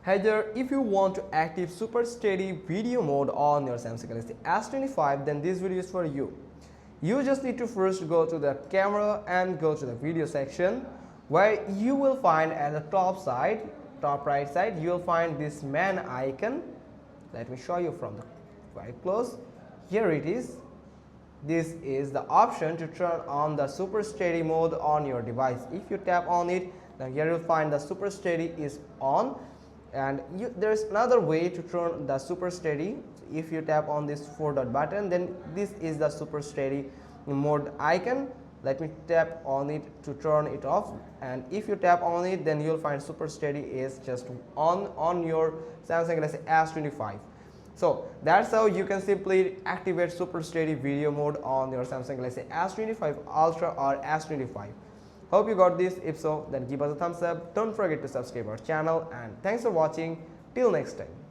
Hey there, if you want to active super steady video mode on your Samsung Galaxy S25, then this video is for you. You just need to first go to the camera and go to the video section, where you will find at the top right side, you will find this man icon. Let me show you from the very close. Here it is. This is the option to turn on the super steady mode on your device. If you tap on it, then here you'll find the super steady is on, and there's another way to turn the super steady. If you tap on this 4-dot button, then this is the super steady mode icon. Let me tap on it to turn it off, and if you tap on it, then you'll find super steady is just on your Samsung Galaxy S25. So that's how you can simply activate super steady video mode on your Samsung Galaxy S25 Ultra or S25. Hope you got this. If so, then give us a thumbs up. Don't forget to subscribe our channel, and thanks for watching. Till next time.